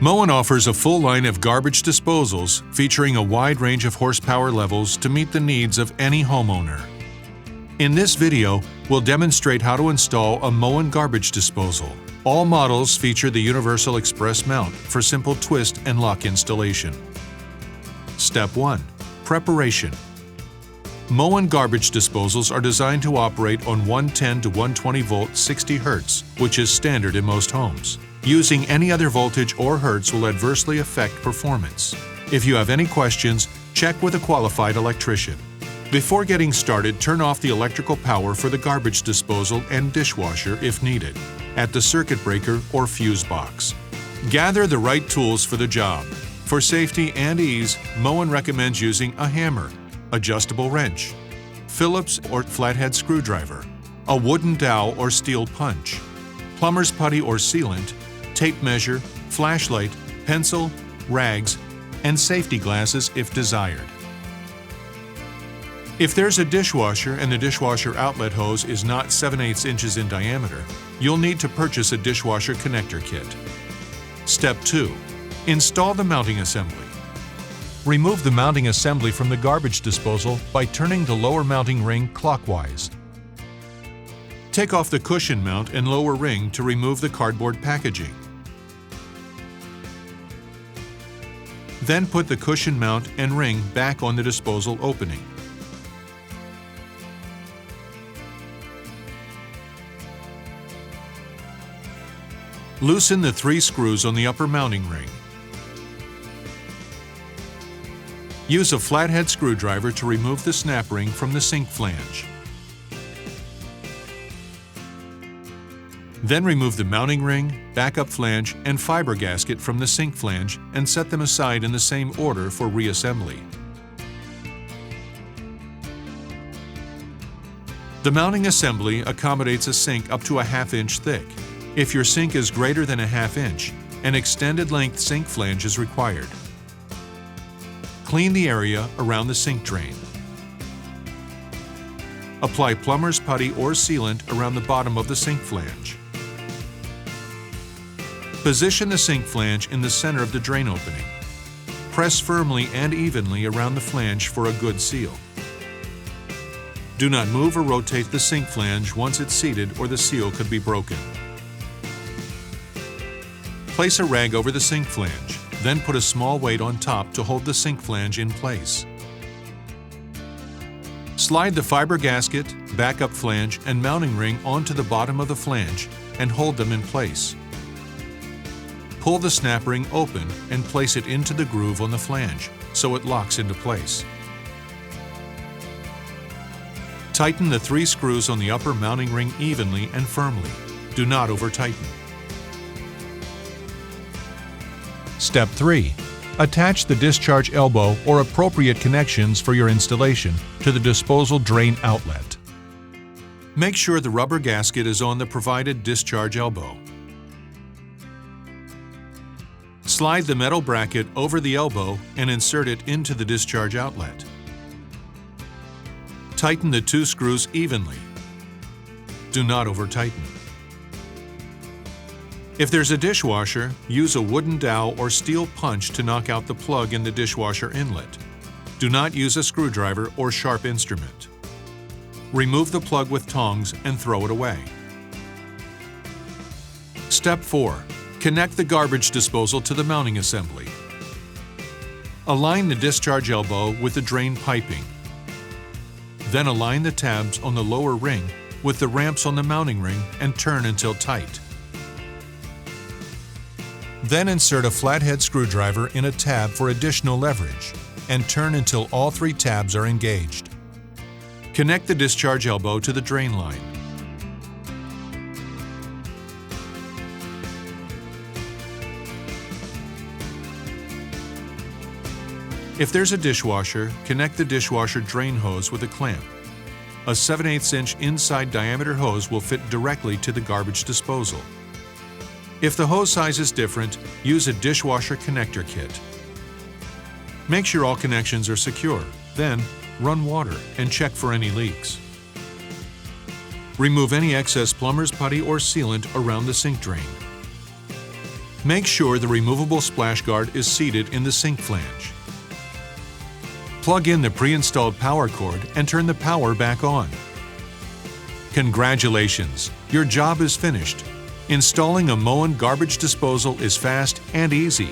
Moen offers a full line of garbage disposals featuring a wide range of horsepower levels to meet the needs of any homeowner. In this video, we'll demonstrate how to install a Moen Garbage Disposal. All models feature the Universal Express mount for simple twist and lock installation. Step 1. Preparation. Moen Garbage Disposals are designed to operate on 110 to 120 volt 60 Hz, which is standard in most homes. Using any other voltage or hertz will adversely affect performance. If you have any questions, check with a qualified electrician. Before getting started, turn off the electrical power for the garbage disposal and dishwasher if needed, at the circuit breaker or fuse box. Gather the right tools for the job. For safety and ease, Moen recommends using a hammer, adjustable wrench, Phillips or flathead screwdriver, a wooden dowel or steel punch, plumber's putty or sealant, tape measure, flashlight, pencil, rags, and safety glasses if desired. If there's a dishwasher and the dishwasher outlet hose is not 7/8 inches in diameter, you'll need to purchase a dishwasher connector kit. Step 2. Install the mounting assembly. Remove the mounting assembly from the garbage disposal by turning the lower mounting ring clockwise. Take off the cushion mount and lower ring to remove the cardboard packaging. Then put the cushion mount and ring back on the disposal opening. Loosen the 3 screws on the upper mounting ring. Use a flathead screwdriver to remove the snap ring from the sink flange. Then remove the mounting ring, backup flange, and fiber gasket from the sink flange and set them aside in the same order for reassembly. The mounting assembly accommodates a sink up to a 1/2 inch thick. If your sink is greater than a 1/2 inch, an extended length sink flange is required. Clean the area around the sink drain. Apply plumber's putty or sealant around the bottom of the sink flange. Position the sink flange in the center of the drain opening. Press firmly and evenly around the flange for a good seal. Do not move or rotate the sink flange once it's seated or the seal could be broken. Place a rag over the sink flange, then put a small weight on top to hold the sink flange in place. Slide the fiber gasket, backup flange, and mounting ring onto the bottom of the flange and hold them in place. Pull the snap ring open and place it into the groove on the flange so it locks into place. Tighten the 3 screws on the upper mounting ring evenly and firmly. Do not over-tighten. Step 3. Attach the discharge elbow or appropriate connections for your installation to the disposal drain outlet. Make sure the rubber gasket is on the provided discharge elbow. Slide the metal bracket over the elbow and insert it into the discharge outlet. Tighten the 2 screws evenly. Do not over-tighten. If there's a dishwasher, use a wooden dowel or steel punch to knock out the plug in the dishwasher inlet. Do not use a screwdriver or sharp instrument. Remove the plug with tongs and throw it away. Step 4. Connect the garbage disposal to the mounting assembly. Align the discharge elbow with the drain piping. Then align the tabs on the lower ring with the ramps on the mounting ring and turn until tight. Then insert a flathead screwdriver in a tab for additional leverage and turn until all 3 tabs are engaged. Connect the discharge elbow to the drain line. If there's a dishwasher, connect the dishwasher drain hose with a clamp. A 7/8 inch inside diameter hose will fit directly to the garbage disposal. If the hose size is different, use a dishwasher connector kit. Make sure all connections are secure. Then, run water and check for any leaks. Remove any excess plumber's putty or sealant around the sink drain. Make sure the removable splash guard is seated in the sink flange. Plug in the pre-installed power cord and turn the power back on. Congratulations! Your job is finished. Installing a Moen Garbage Disposal is fast and easy.